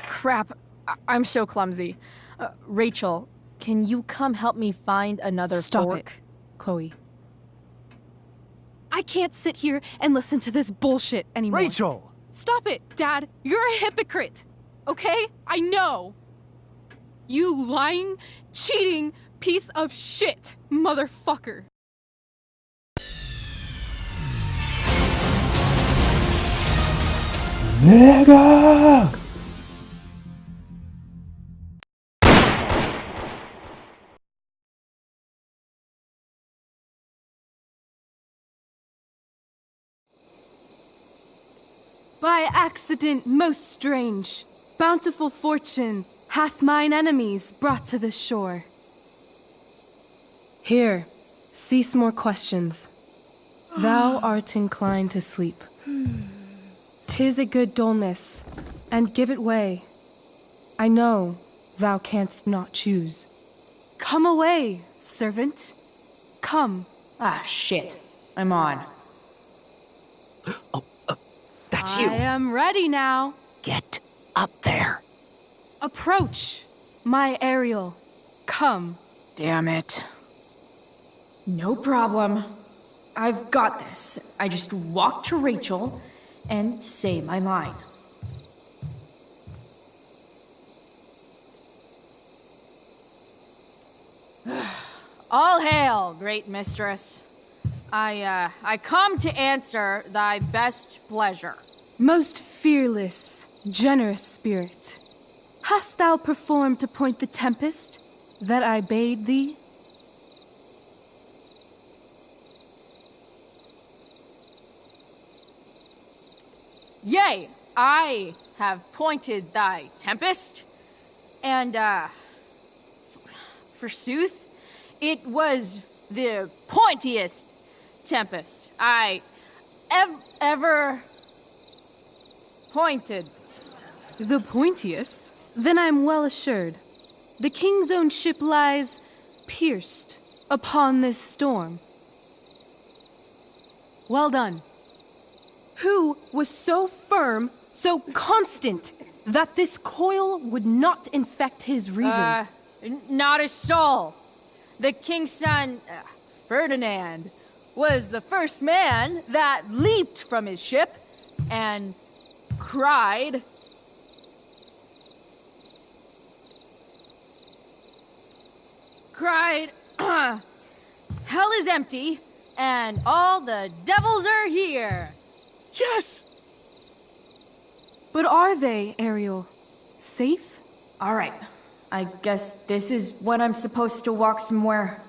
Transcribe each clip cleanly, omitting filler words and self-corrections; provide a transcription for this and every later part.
Crap. I'm so clumsy. Rachel, can you come help me find another Stop fork? it, Chloe. I can't sit here and listen to this bullshit anymore. Rachel! Stop it, Dad! You're a hypocrite! Okay? I know! You lying, cheating piece of shit, motherfucker! Nigga! By accident most strange, bountiful fortune hath mine enemies brought to this shore. Here, cease more questions. Thou art inclined to sleep. 'Tis a good dullness, and give it way. I know thou canst not choose. Come away, servant. Come. Ah, shit. I'm on. That's you. I am ready now. Get up there. Approach, my Ariel. Come. Damn it. No problem. I've got this. I just walk to Rachel and say my line. All hail, great mistress. I come to answer thy best pleasure. Most fearless, generous spirit, hast thou performed to point the tempest that I bade thee? Yea, I have pointed thy tempest, and, forsooth, it was the pointiest tempest I ever pointed. The pointiest? Then I'm well assured. The king's own ship lies pierced upon this storm. Well done. Who was so firm, so constant, that this coil would not infect his reason? Not a soul. The king's son, Ferdinand, was the first man that leaped from his ship and cried, hell is empty and all the devils are here. Yes! But are they, Ariel? Safe? All right, I guess this is when I'm supposed to walk somewhere.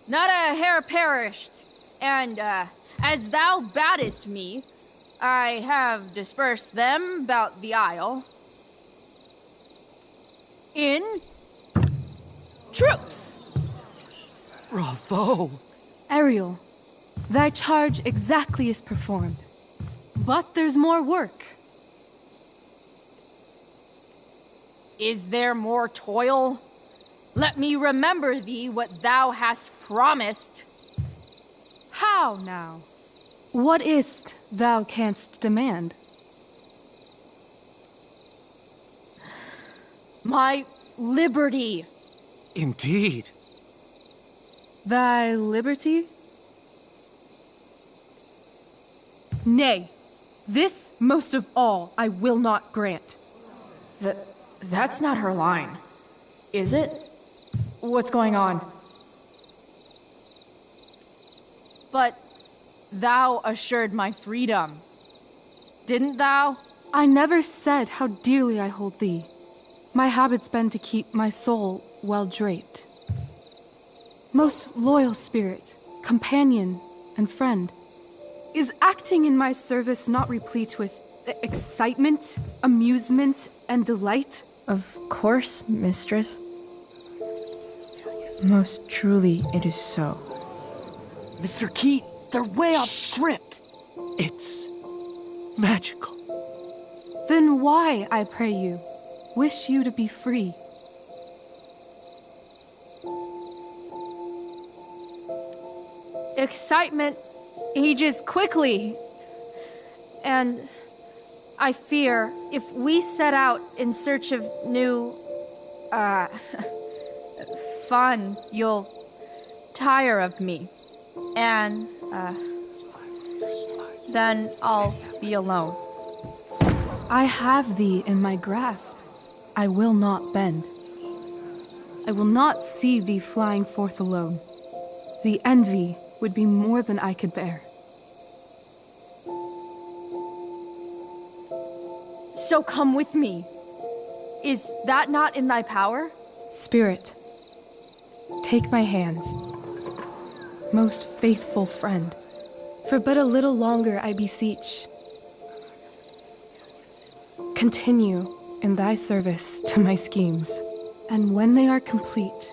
Not a hair perished, and as thou badest me, I have dispersed them about the isle. In troops! Bravo! Ariel, thy charge exactly is performed. But there's more work. Is there more toil? Let me remember thee what thou hast promised. How now? What is't thou canst demand? My liberty. Indeed. Thy liberty? Nay, this most of all I will not grant. That's not her line, is it? What's going on? But thou assured my freedom, didn't thou? I never said how dearly I hold thee. My habit's been to keep my soul well draped. Most loyal spirit, companion, and friend, is acting in my service not replete with excitement, amusement, and delight? Of course, mistress. Most truly it is so. Mr. Keat, they're way off script. It's magical. Then why, I pray you, wish you to be free? excitement ages quickly. And I fear if we set out in search of new, fun, you'll tire of me. And, then I'll be alone. I have thee in my grasp. I will not bend. I will not see thee flying forth alone. The envy would be more than I could bear. So come with me. Is that not in thy power? Spirit, take my hands. Most faithful friend, for but a little longer I beseech. Continue in thy service to my schemes, and when they are complete,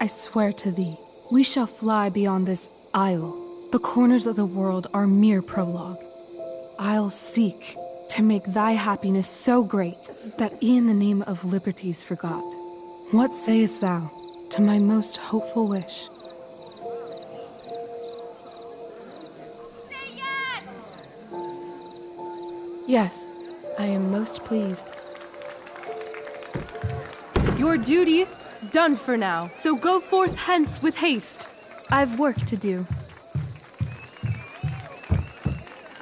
I swear to thee, we shall fly beyond this isle. The corners of the world are mere prologue. I'll seek to make thy happiness so great that e'en the name of liberty's forgot. What sayest thou to my most hopeful wish? Yes, I am most pleased. Your duty done for now, so go forth hence with haste. I've work to do.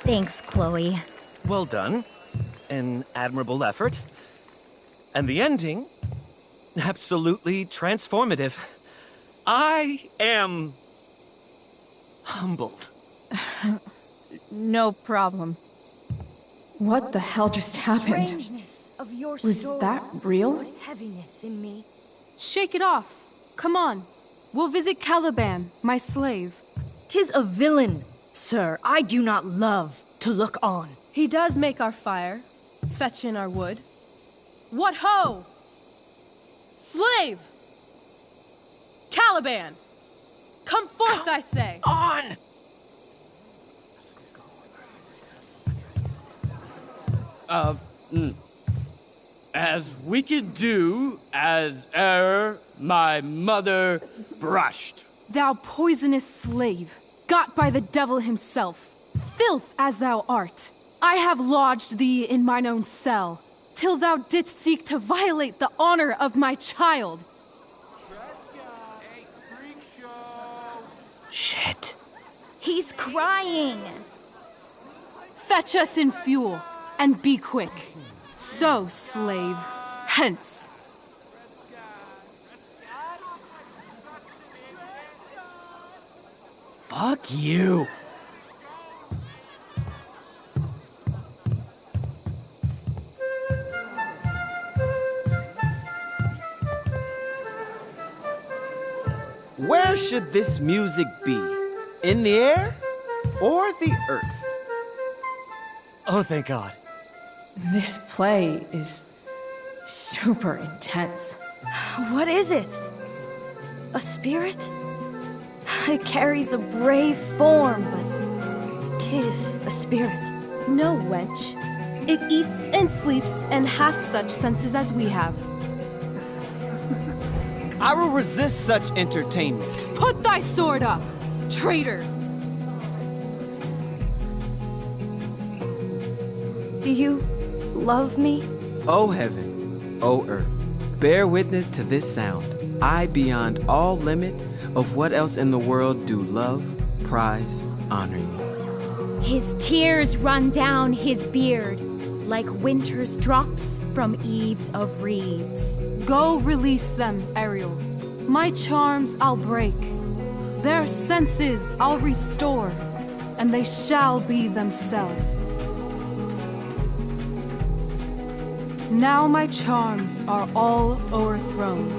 Thanks, Chloe. Well done. An admirable effort. And the ending, absolutely transformative. I am humbled. No problem. What the hell just happened? Strangeness of your Was story that real? put heaviness in me. Shake it off. Come on. We'll visit Caliban, my slave. 'Tis a villain, sir, I do not love to look on. He does make our fire, fetch in our wood. What ho! Slave! Caliban! Come forth, I say! On! As wicked do as e'er my mother brushed. Thou poisonous slave, got by the devil himself, filth as thou art, I have lodged thee in mine own cell, till thou didst seek to violate the honor of my child. Shit. He's crying! Fetch us in fuel, and be quick. So, slave, hence. Fuck you. Where should this music be? In the air or the earth? Oh, thank God. This play is super intense. What is it? A spirit? It carries a brave form, but 'tis a spirit. No, wench. It eats and sleeps and hath such senses as we have. I will resist such entertainment. Put thy sword up, traitor! Do you love me? O heaven, O earth, bear witness to this sound. I, beyond all limit of what else in the world do love, prize, honor you. His tears run down his beard like winter's drops from eaves of reeds. Go release them, Ariel. My charms I'll break. Their senses I'll restore, and they shall be themselves. Now my charms are all o'erthrown,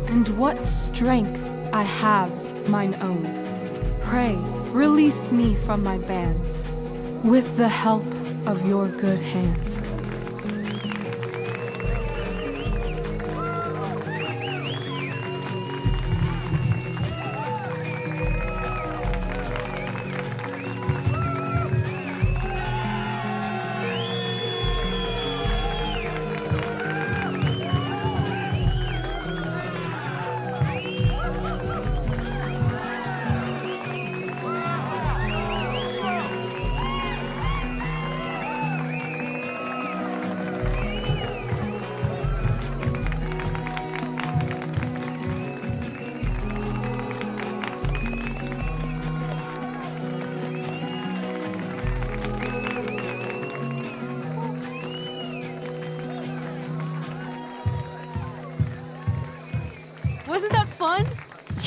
and what strength I have's mine own. Pray, release me from my bands, with the help of your good hands.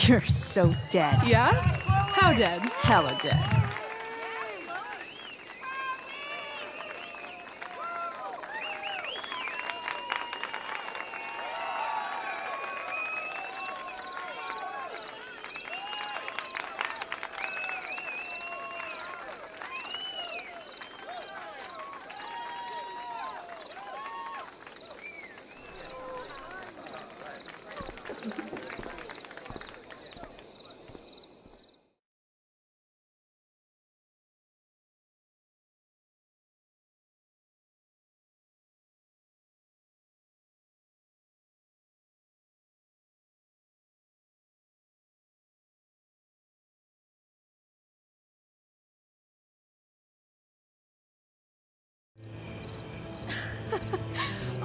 You're so dead. Yeah? How dead? Hella dead.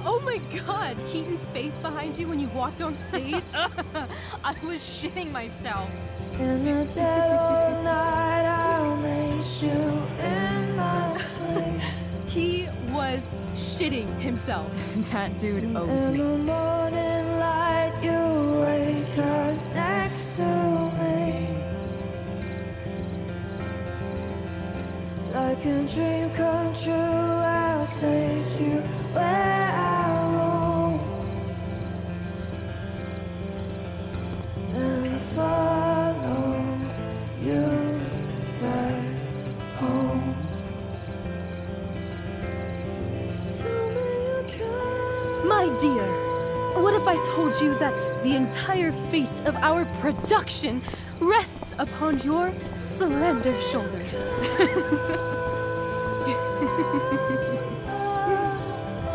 Oh my god, Keaton's face behind you when you walked on stage? I was shitting myself. In the dead of night, I'll meet you in my sleep. He was shitting himself. That dude owes In me. the morning light, you wake up next to me. Like a dream come true, I'll take you where I roam and follow you back home. Tell me you can. My dear, what if I told you that the entire fate of our production rests upon your slender shoulders?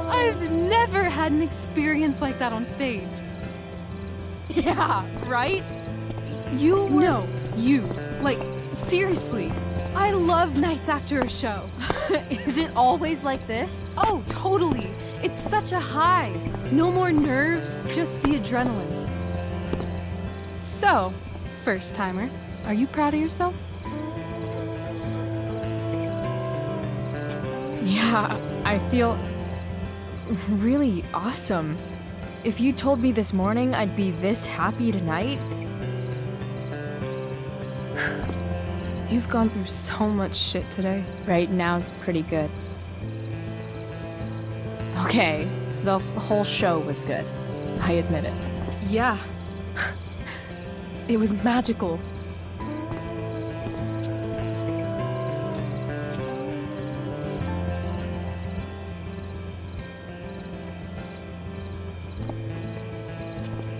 I've never had an experience like that on stage. Yeah, right? You were... No, you. Like, seriously. I love nights after a show. Is it always like this? Oh, totally. It's such a high. No more nerves, just the adrenaline. So, first timer, are you proud of yourself? Yeah, I feel really awesome. If you told me this morning I'd be this happy tonight. You've gone through so much shit today. Right now's pretty good. Okay, the whole show was good. I admit it. Yeah. It was magical.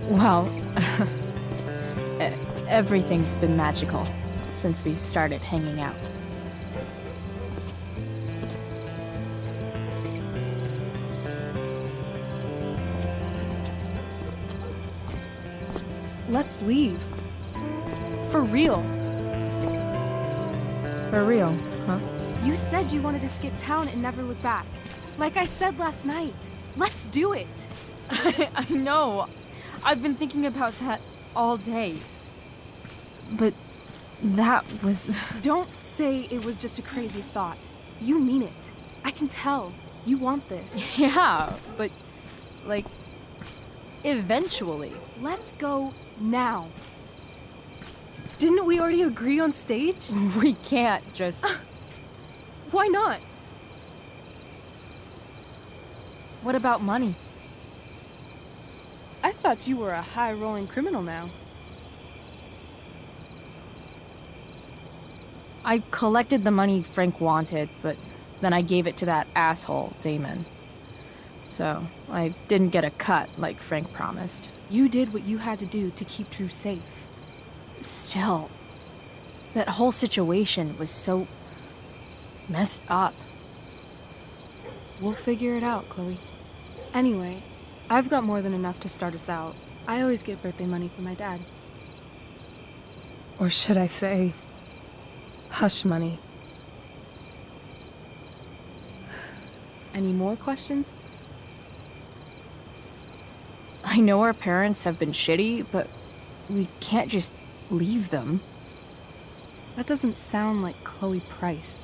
Well, everything's been magical since we started hanging out. Let's leave. For real. For real, huh? You said you wanted to skip town and never look back. Like I said last night. Let's do it. I know. I've been thinking about that all day. But that was... Don't say it was just a crazy thought. You mean it. I can tell. You want this. Yeah, but, like, eventually. Let's go now. Didn't we already agree on stage? We can't just... Why not? What about money? I thought you were a high-rolling criminal now. I collected the money Frank wanted, but then I gave it to that asshole, Damon. So, I didn't get a cut like Frank promised. You did what you had to do to keep Drew safe. Still, that whole situation was so messed up. We'll figure it out, Chloe. Anyway, I've got more than enough to start us out. I always get birthday money from my dad. Or should I say, hush money. Any more questions? I know our parents have been shitty, but we can't just leave them. That doesn't sound like Chloe Price.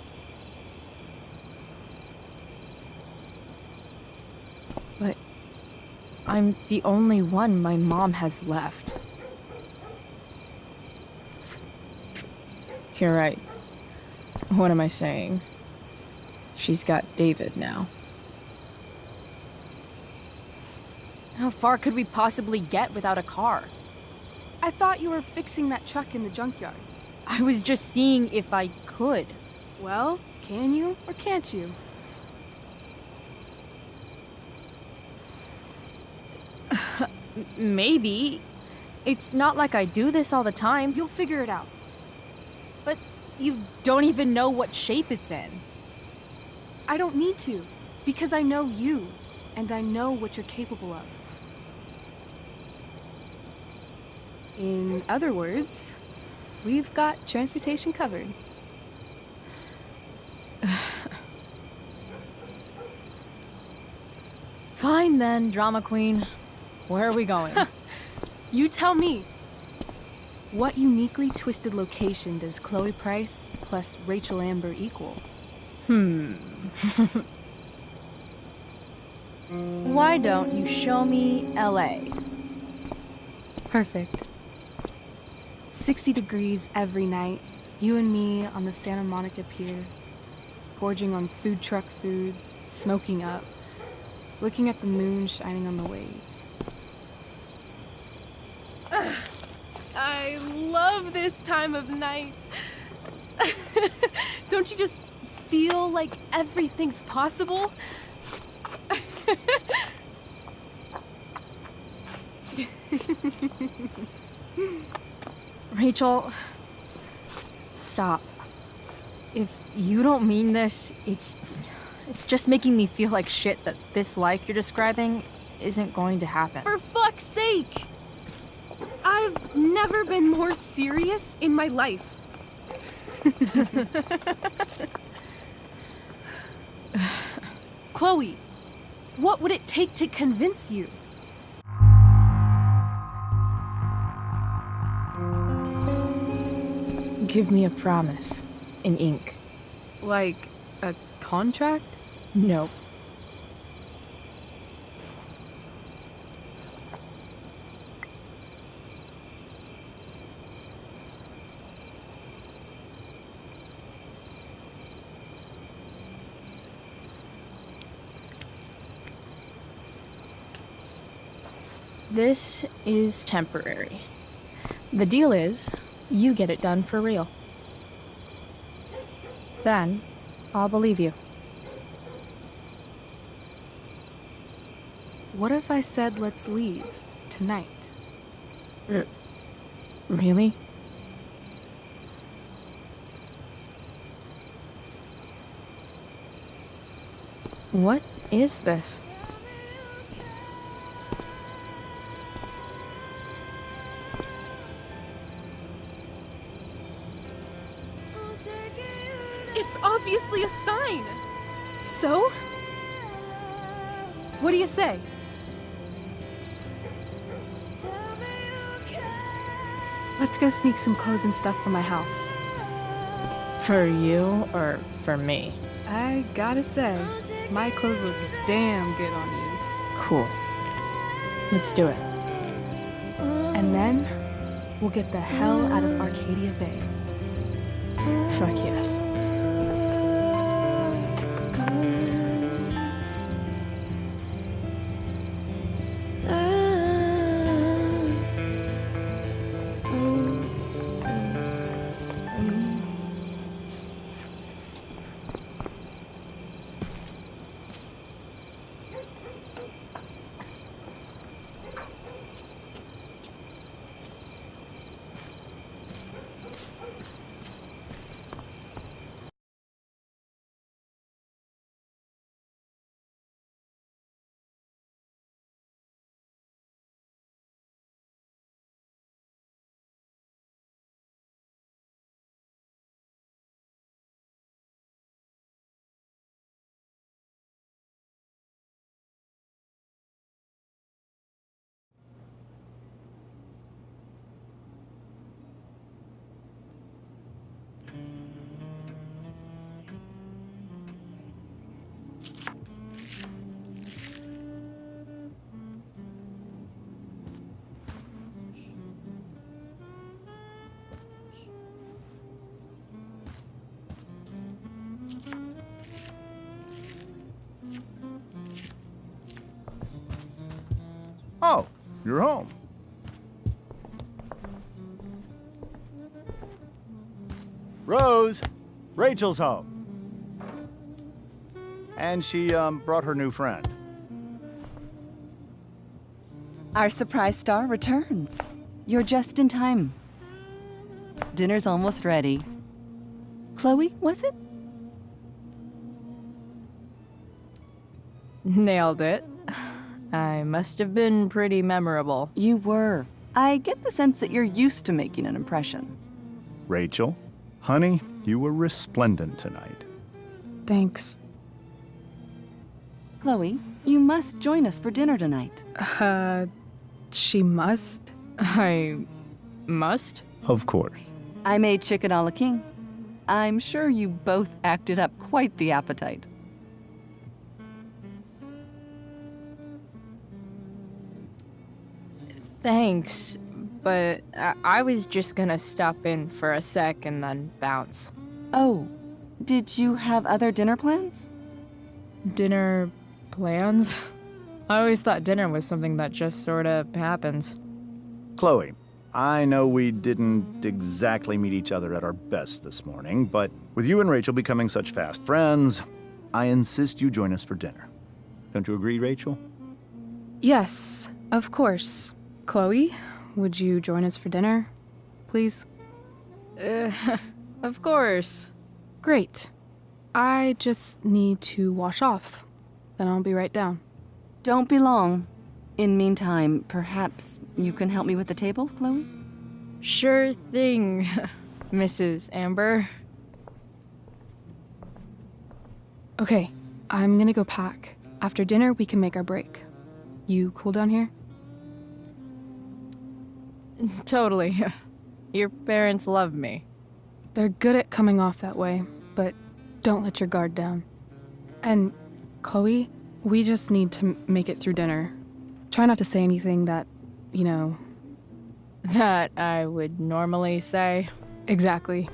But I'm the only one my mom has left. You're right. What am I saying? She's got David now. How far could we possibly get without a car? I thought you were fixing that truck in the junkyard. I was just seeing if I could. Well, can you or can't you? Maybe. It's not like I do this all the time. You'll figure it out. But you don't even know what shape it's in. I don't need to, because I know you, and I know what you're capable of. In other words, we've got transportation covered. Fine then, drama queen. Where are we going? You tell me. What uniquely twisted location does Chloe Price plus Rachel Amber equal? Why don't you show me LA? Perfect. 60 degrees every night, you and me on the Santa Monica Pier, gorging on food truck food, smoking up, looking at the moon shining on the waves. I love this time of night. Don't you just feel like everything's possible? Rachel, stop. If you don't mean this, it's just making me feel like shit that this life you're describing isn't going to happen. For fuck's sake! I've never been more serious in my life. Chloe, what would it take to convince you? Give me a promise in ink. Like a contract? Nope. This is temporary. The deal is, you get it done for real. Then, I'll believe you. What if I said let's leave tonight? Really? What is this? It's obviously a sign. So? What do you say? Let's go sneak some clothes and stuff from my house. For you or for me? I gotta say, my clothes look damn good on you. Cool. Let's do it. And then, we'll get the hell out of Arcadia Bay. Fuck yes. Oh, you're home. Rose, Rachel's home. And she brought her new friend. Our surprise star returns. You're just in time. Dinner's almost ready. Chloe, was it? Nailed it. I must have been pretty memorable. You were. I get the sense that you're used to making an impression. Rachel, honey, you were resplendent tonight. Thanks. Chloe, you must join us for dinner tonight. She must? I must? Of course. I made chicken a la king. I'm sure you both acted up quite the appetite. Thanks, but I was just gonna stop in for a sec and then bounce. Oh, did you have other dinner plans? Dinner plans? I always thought dinner was something that just sorta happens. Chloe, I know we didn't exactly meet each other at our best this morning, but with you and Rachel becoming such fast friends, I insist you join us for dinner. Don't you agree, Rachel? Yes, of course. Chloe, would you join us for dinner, please? Of course. Great. I just need to wash off. Then I'll be right down. Don't be long. In meantime, perhaps you can help me with the table, Chloe? Sure thing, Mrs. Amber. Okay, I'm gonna go pack. After dinner, we can make our break. You cool down here? Totally. Your parents love me. They're good at coming off that way, but don't let your guard down. And, Chloe, we just need to make it through dinner. Try not to say anything that, you know... That I would normally say. Exactly.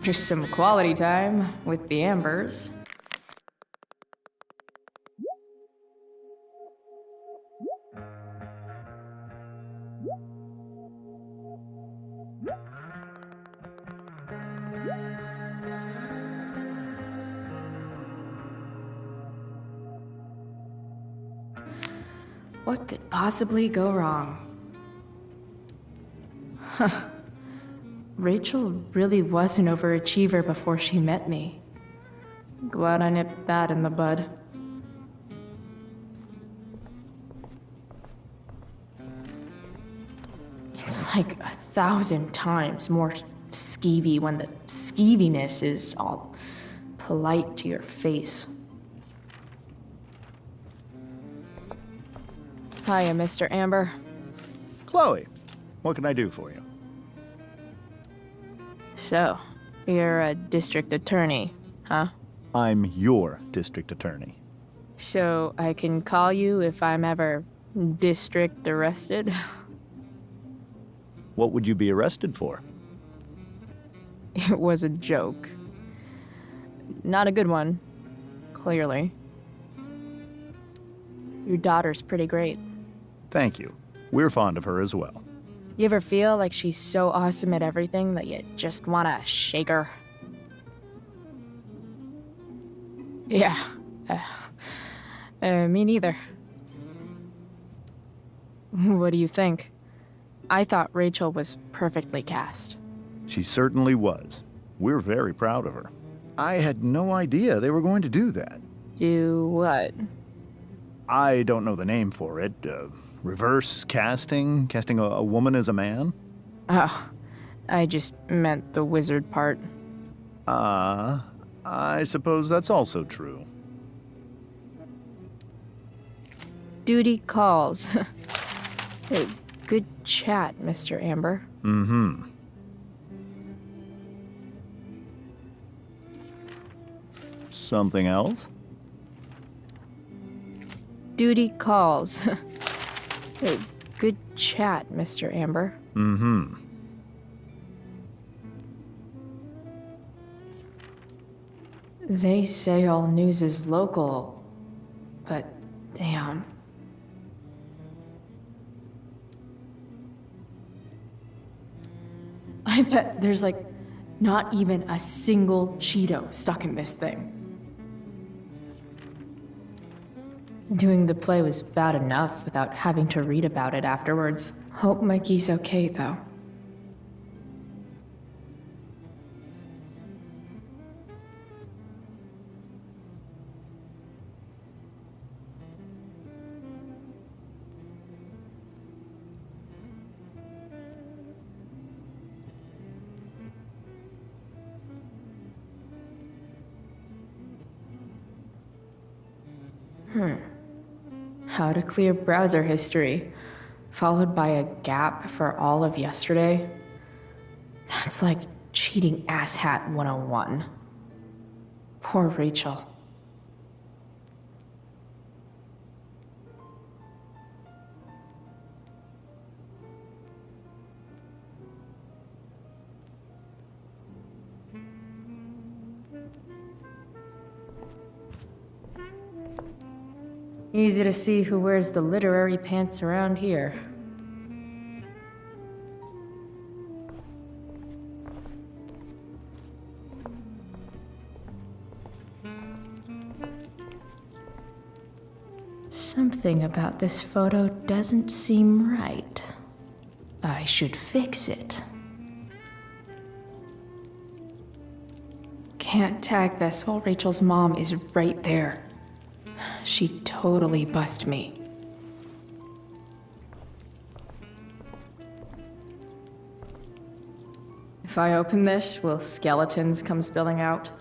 Just some quality time with the Ambers. What could possibly go wrong? Huh. Rachel really was an overachiever before she met me. Glad I nipped that in the bud. It's like 1,000 times more skeevy when the skeeviness is all polite to your face. Hiya, Mr. Amber. Chloe, what can I do for you? So, you're a district attorney, huh? I'm your district attorney. So, I can call you if I'm ever district arrested? What would you be arrested for? It was a joke. Not a good one, clearly. Your daughter's pretty great. Thank you. We're fond of her as well. You ever feel like she's so awesome at everything that you just wanna shake her? Yeah. Me neither. What do you think? I thought Rachel was perfectly cast. She certainly was. We're very proud of her. I had no idea they were going to do that. Do what? I don't know the name for it. Reverse casting? Casting a woman as a man? Oh, I just meant the wizard part. I suppose that's also true. Duty calls. Hey, good chat, Mr. Amber. Mm-hmm. Something else? Duty calls. Hey, good chat, Mr. Amber. Mm-hmm. They say all news is local, but damn. I bet there's like not even a single Cheeto stuck in this thing. Doing the play was bad enough without having to read about it afterwards. Hope Mikey's okay, though. How to clear browser history, followed by a gap for all of yesterday. That's like cheating asshat 101. Poor Rachel. Easy to see who wears the literary pants around here. Something about this photo doesn't seem right. I should fix it. Can't tag this while Rachel's mom is right there. She totally bust me. If I open this, will skeletons come spilling out?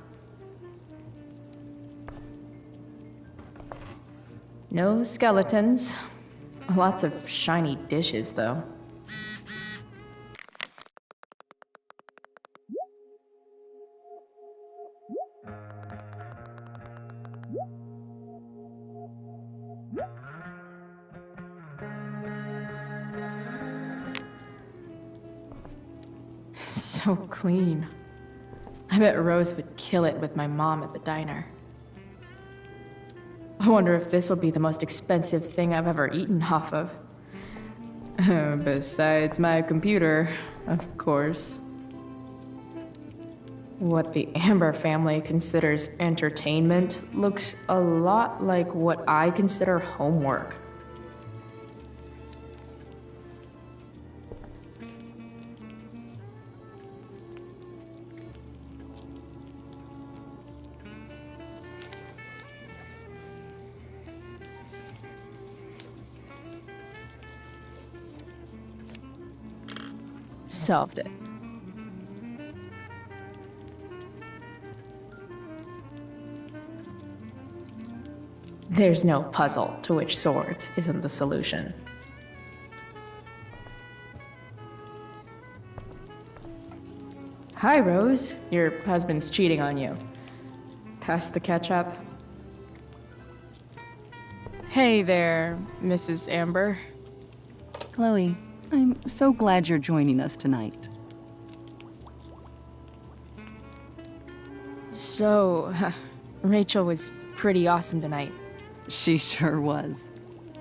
No skeletons. Lots of shiny dishes, though. So clean. I bet Rose would kill it with my mom at the diner. I wonder if this will be the most expensive thing I've ever eaten off of. Besides my computer, of course. What the Amber family considers entertainment looks a lot like what I consider homework. Solved it. There's no puzzle to which swords isn't the solution. Hi, Rose. Your husband's cheating on you. Pass the ketchup. Hey there, Mrs. Amber. Chloe, I'm so glad you're joining us tonight. So, Rachel was pretty awesome tonight. She sure was.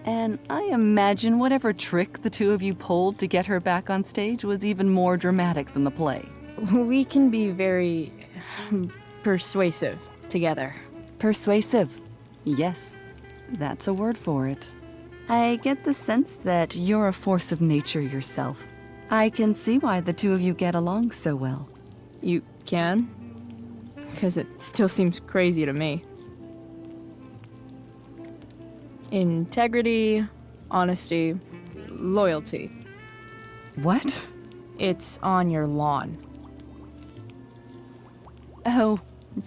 And I imagine whatever trick the two of you pulled to get her back on stage was even more dramatic than the play. We can be very persuasive together. Persuasive. Yes, that's a word for it. I get the sense that you're a force of nature yourself. I can see why the two of you get along so well. You can? Because it still seems crazy to me. Integrity, honesty, loyalty. What? It's on your lawn. Oh,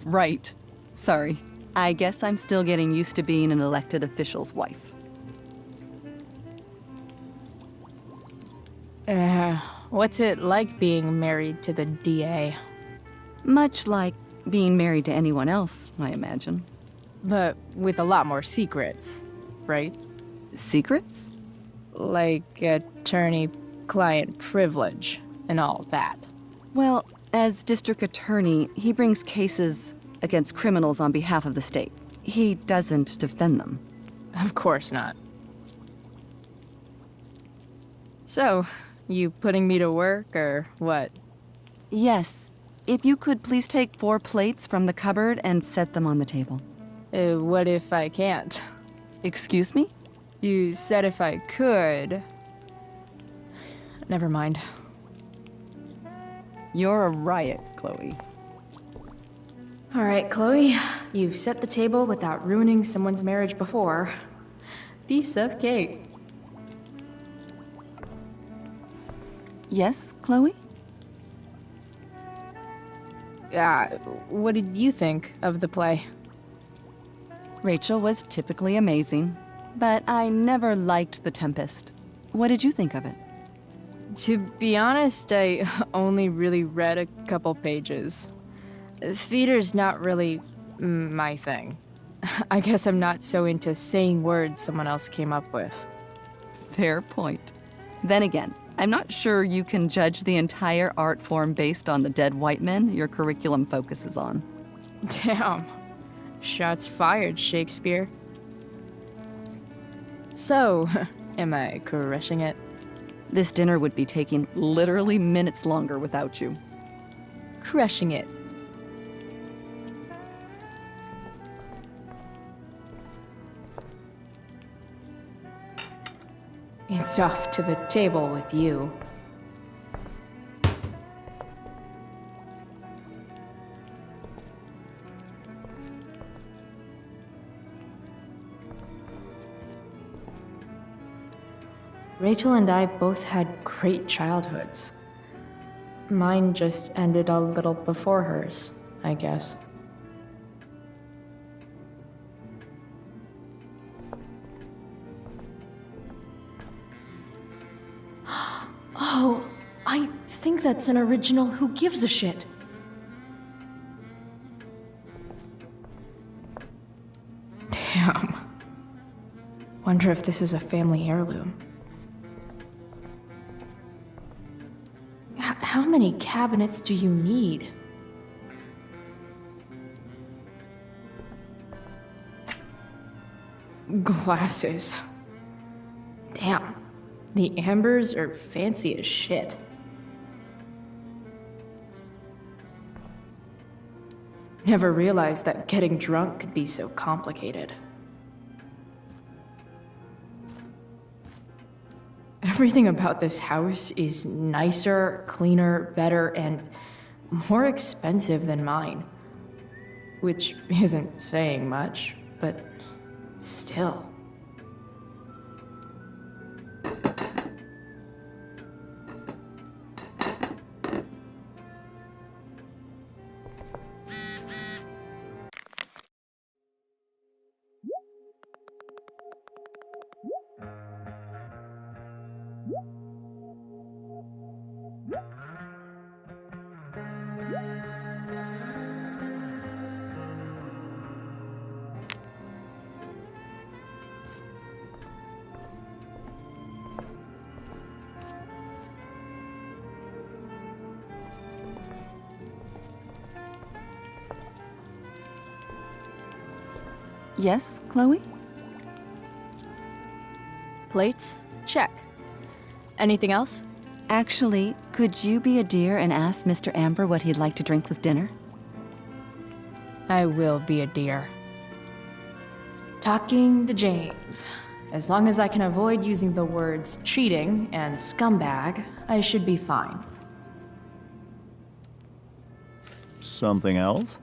right. Sorry. I guess I'm still getting used to being an elected official's wife. What's it like being married to the DA? Much like being married to anyone else, I imagine. But with a lot more secrets, right? Secrets? Like attorney-client privilege and all that. Well, as district attorney, he brings cases against criminals on behalf of the state. He doesn't defend them. Of course not. So, you putting me to work, or what? Yes. If you could please take 4 plates from the cupboard and set them on the table. What if I can't? Excuse me? You said if I could. Never mind. You're a riot, Chloe. All right, Chloe. You've set the table without ruining someone's marriage before. Piece of cake. Yes, Chloe? What did you think of the play? Rachel was typically amazing, but I never liked The Tempest. What did you think of it? To be honest, I only really read a couple pages. Theater's not really my thing. I guess I'm not so into saying words someone else came up with. Fair point. Then again, I'm not sure you can judge the entire art form based on the dead white men your curriculum focuses on. Damn. Shots fired, Shakespeare. So, am I crushing it? This dinner would be taking literally minutes longer without you. Crushing it. It's off to the table with you. Rachel and I both had great childhoods. Mine just ended a little before hers, I guess. Oh, I think that's an original Who Gives a Shit. Damn. Wonder if this is a family heirloom. How many cabinets do you need? Glasses. Damn. The ambers are fancy as shit. Never realized that getting drunk could be so complicated. Everything about this house is nicer, cleaner, better, and more expensive than mine. Which isn't saying much, but still. Yes, Chloe? Plates? Check. Anything else? Actually, could you be a dear and ask Mr. Amber what he'd like to drink with dinner? I will be a dear. Talking to James. As long as I can avoid using the words cheating and scumbag, I should be fine. Something else?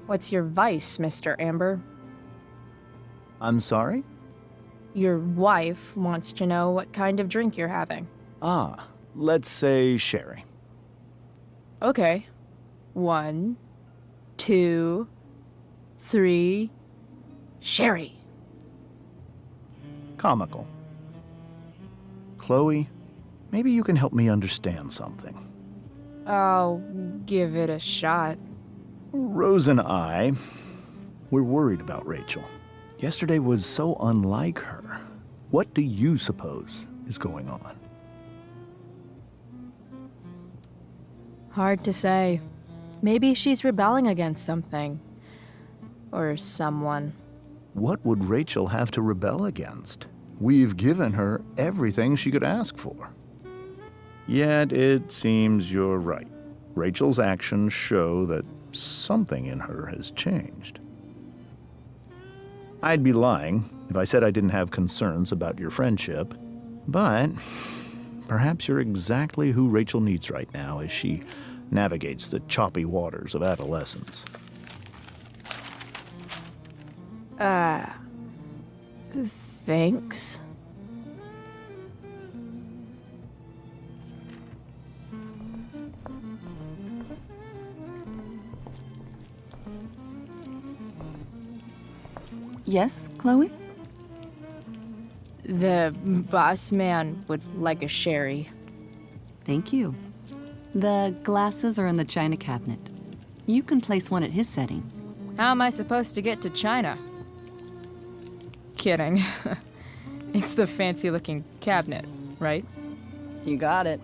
What's your vice, Mr. Amber? I'm sorry? Your wife wants to know what kind of drink you're having. Ah, let's say sherry. Okay. 1, 2, 3. Sherry. Comical. Chloe, maybe you can help me understand something. I'll give it a shot. Rose and I, we're worried about Rachel. Yesterday was so unlike her. What do you suppose is going on? Hard to say. Maybe she's rebelling against something. Or someone. What would Rachel have to rebel against? We've given her everything she could ask for. Yet it seems you're right. Rachel's actions show that something in her has changed. I'd be lying if I said I didn't have concerns about your friendship, but perhaps you're exactly who Rachel needs right now as she navigates the choppy waters of adolescence. Thanks. Yes, Chloe? The boss man would like a sherry. Thank you. The glasses are in the china cabinet. You can place one at his setting. How am I supposed to get to China? Kidding. It's the fancy-looking cabinet, right? You got it.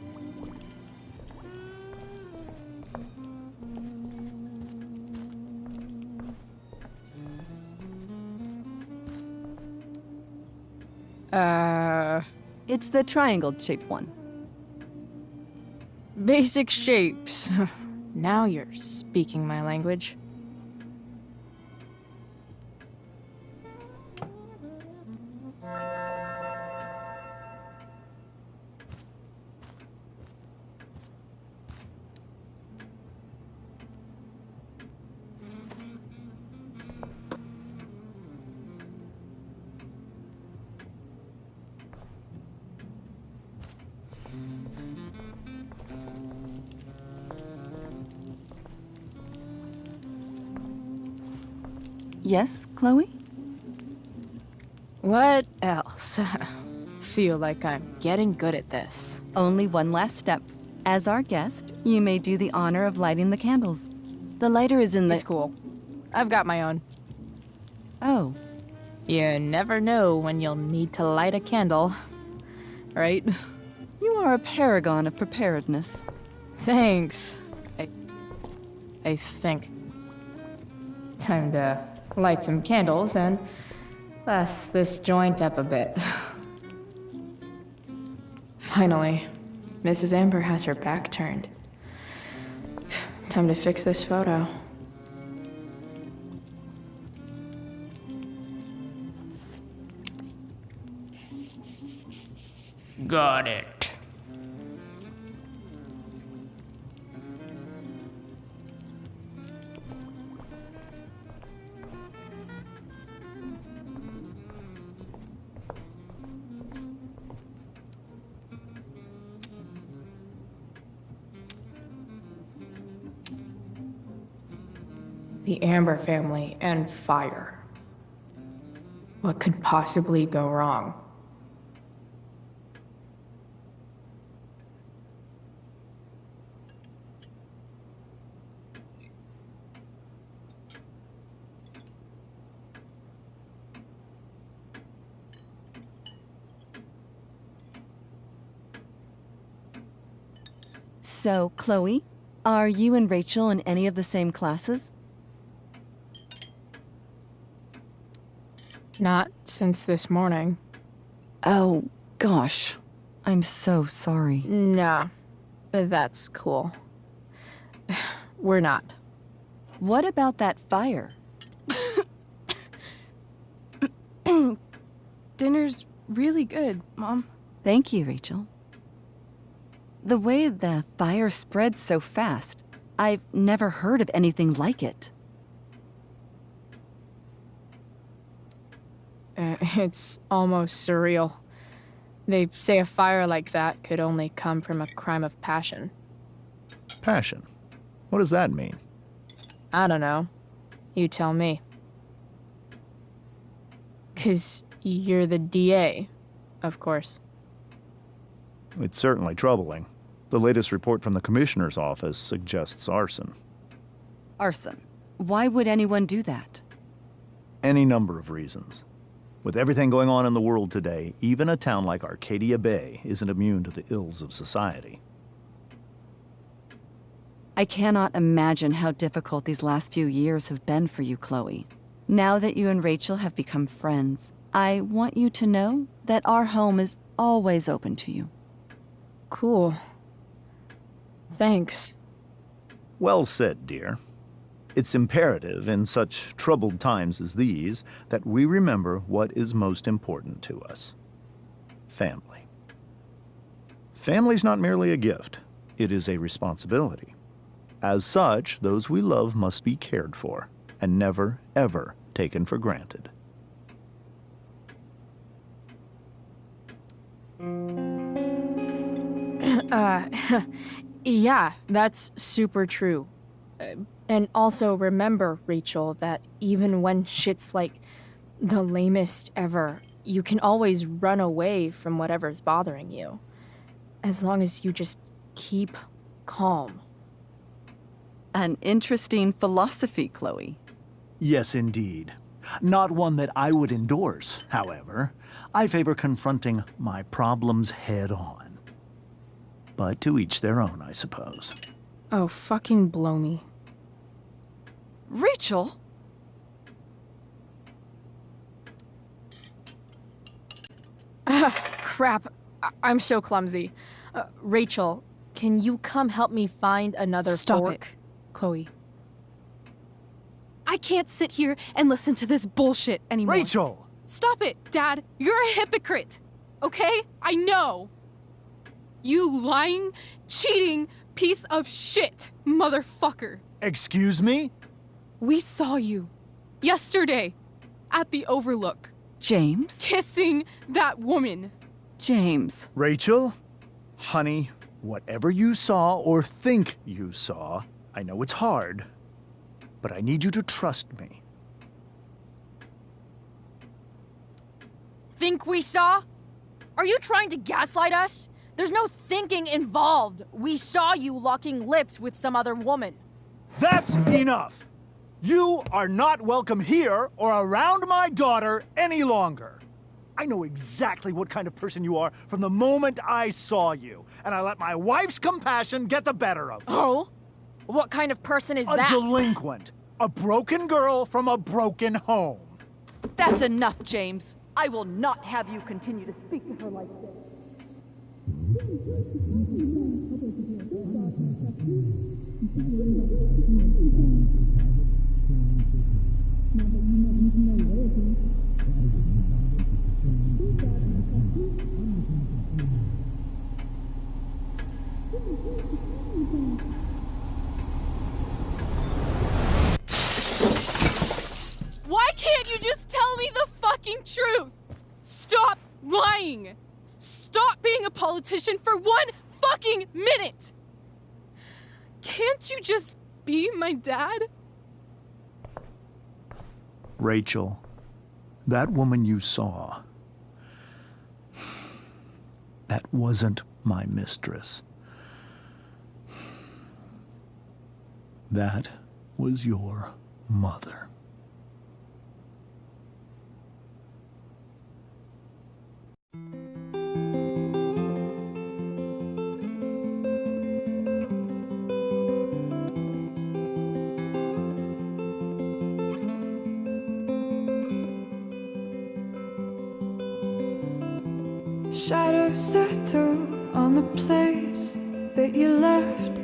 It's the triangle-shaped one. Basic shapes. Now you're speaking my language. Yes, Chloe? What else? Feel like I'm getting good at this. Only one last step. As our guest, you may do the honor of lighting the candles. The lighter is in the... It's cool. I've got my own. Oh, You never know when you'll need to light a candle, right? you are a paragon of preparedness. Thanks. I think. Time to light some candles and bless this joint up a bit. Finally, Mrs. Amber has her back turned. Time to fix this photo. Got it. The Amber family and fire. What could possibly go wrong? So, Chloe, are you and Rachel in any of the same classes? Not since this morning. Oh, gosh. I'm so sorry. Nah, that's cool. We're not. What about that fire? Dinner's really good, Mom. Thank you, Rachel. The way the fire spread so fast, I've never heard of anything like it. It's almost surreal. They say a fire like that could only come from a crime of passion. Passion. What does that mean? I don't know. You tell me. 'Cause you're the DA, of course. It's certainly troubling. The latest report from the commissioner's office suggests arson. Arson. Why would anyone do that? Any number of reasons. With everything going on in the world today, even a town like Arcadia Bay isn't immune to the ills of society. I cannot imagine how difficult these last few years have been for you, Chloe. Now that you and Rachel have become friends, I want you to know that our home is always open to you. Cool. Thanks. Well said, dear. It's imperative in such troubled times as these that we remember what is most important to us. Family. Family's not merely a gift, it is a responsibility. As such, those we love must be cared for and never, ever taken for granted. Yeah, that's super true. And also remember, Rachel, that even when shit's like the lamest ever, you can always run away from whatever's bothering you. As long as you just keep calm. An interesting philosophy, Chloe. Yes, indeed. Not one that I would endorse, however. I favor confronting my problems head on. But to each their own, I suppose. Oh, fucking blow me. Rachel? Crap. I'm so clumsy. Rachel, can you come help me find another Stop fork? it, Chloe. I can't sit here and listen to this bullshit anymore. Rachel! Stop it, Dad. You're a hypocrite. Okay? I know. You lying, cheating piece of shit, motherfucker. Excuse me? We saw you yesterday at the Overlook James? kissing that woman. James. Rachel? Honey, whatever you saw or think you saw, I know it's hard, but I need you to trust me. Think we saw? Are you trying to gaslight us? There's no thinking involved. We saw you locking lips with some other woman. That's enough! You are not welcome here or around my daughter any longer. I know exactly what kind of person you are from the moment I saw you, and I let my wife's compassion get the better of me. Oh? What kind of person is A that? delinquent. A broken girl from a broken home. That's enough, James. I will not have you continue to speak to her like this. Why can't you just tell me the fucking truth? Stop lying. Stop being a politician for 1 fucking minute. Can't you just be my dad? Rachel, that woman you saw, that wasn't my mistress. That was your mother. Shadows settle on the place that you left.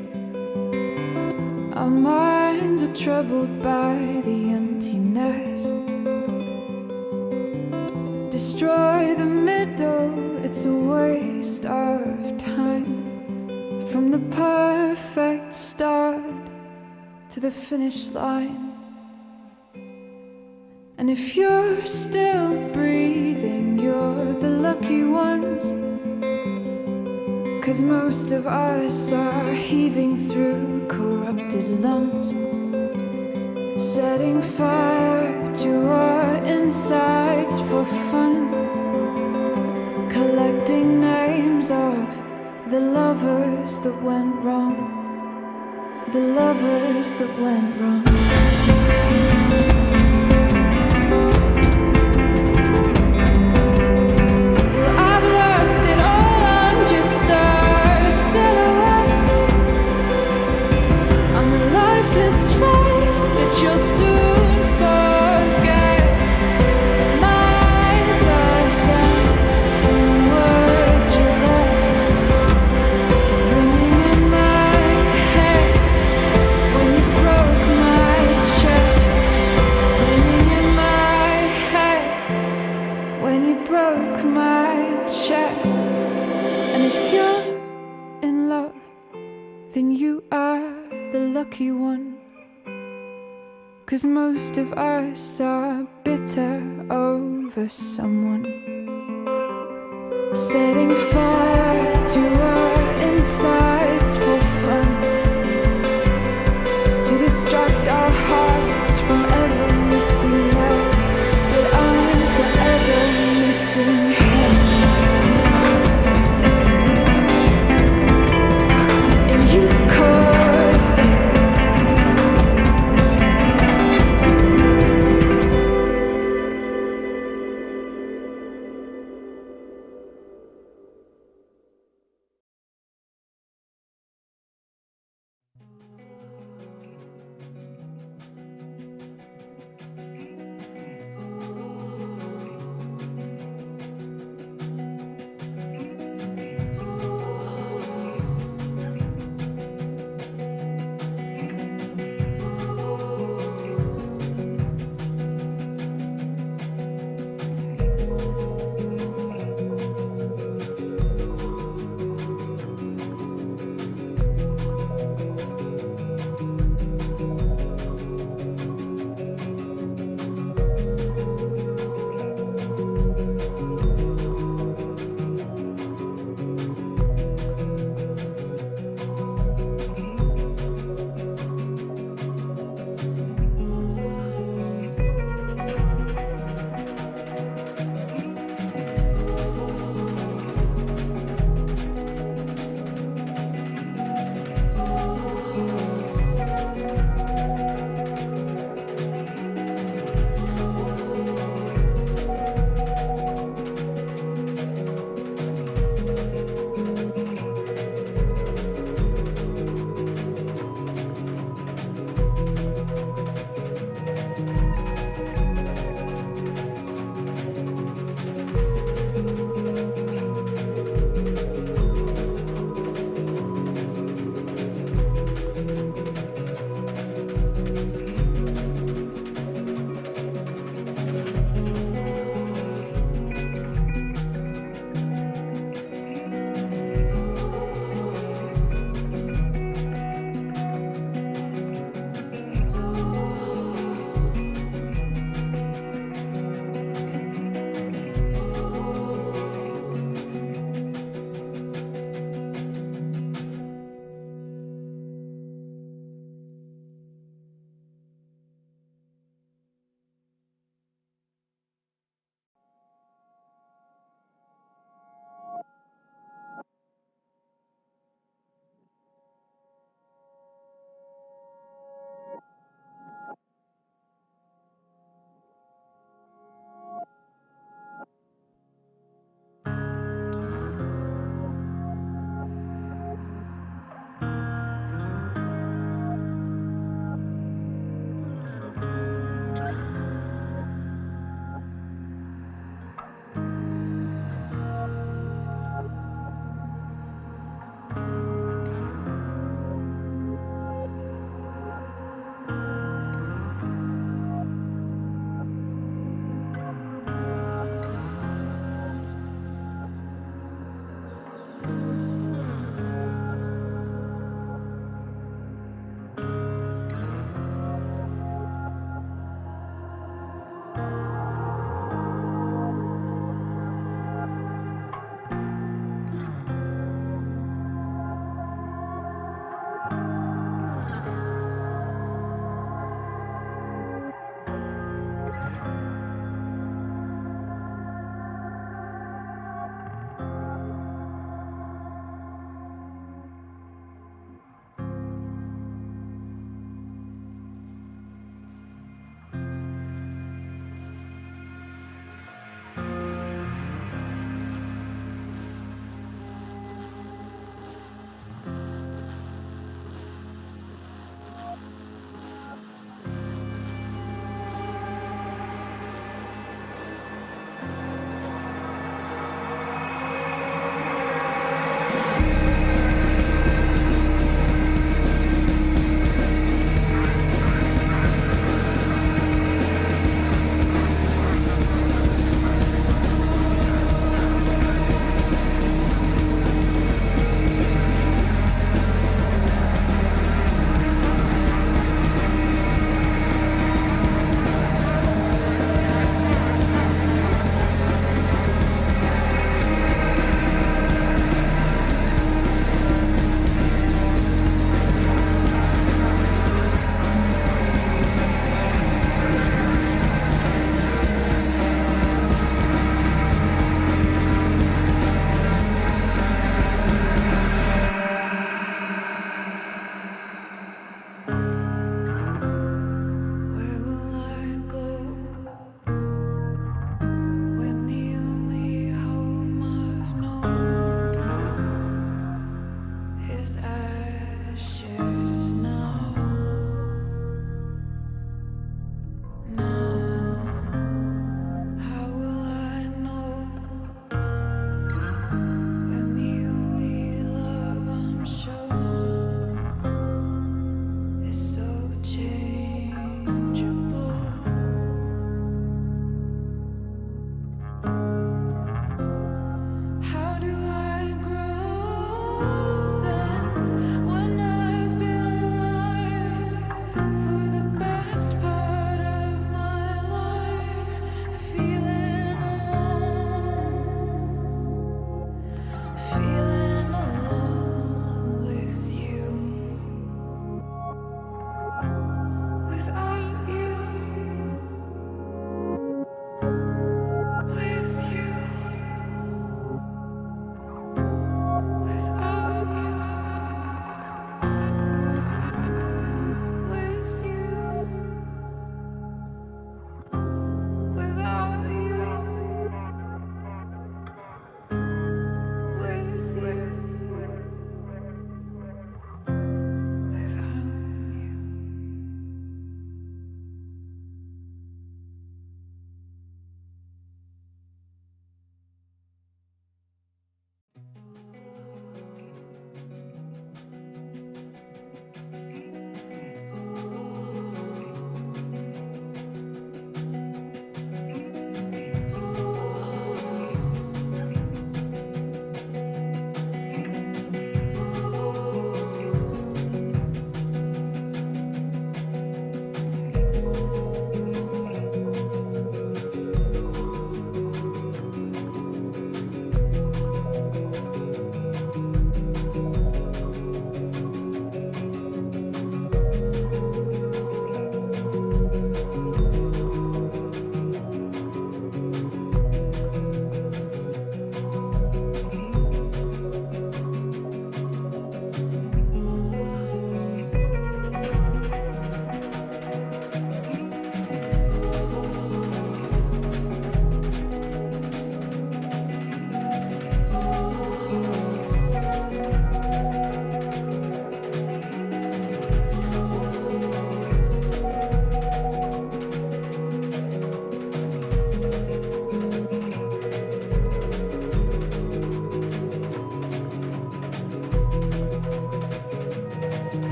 Our minds are troubled by the emptiness. Destroy the middle, it's a waste of time. From the perfect start to the finish line. And if you're still breathing, you're the lucky ones. 'Cause most of us are heaving through corrupted lungs, setting fire to our insides for fun, collecting names of the lovers that went wrong, the lovers that went wrong. You'll soon forget. My eyes are down from the words you left, ringing in my lucky one. 'Cause most of us are bitter over someone. Setting fire to our insides for fun, to distract our hearts from ever missing out. But I'm forever missing him. And you caused it.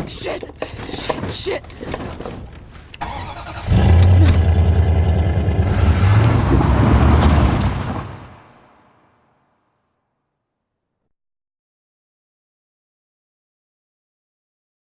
Shit!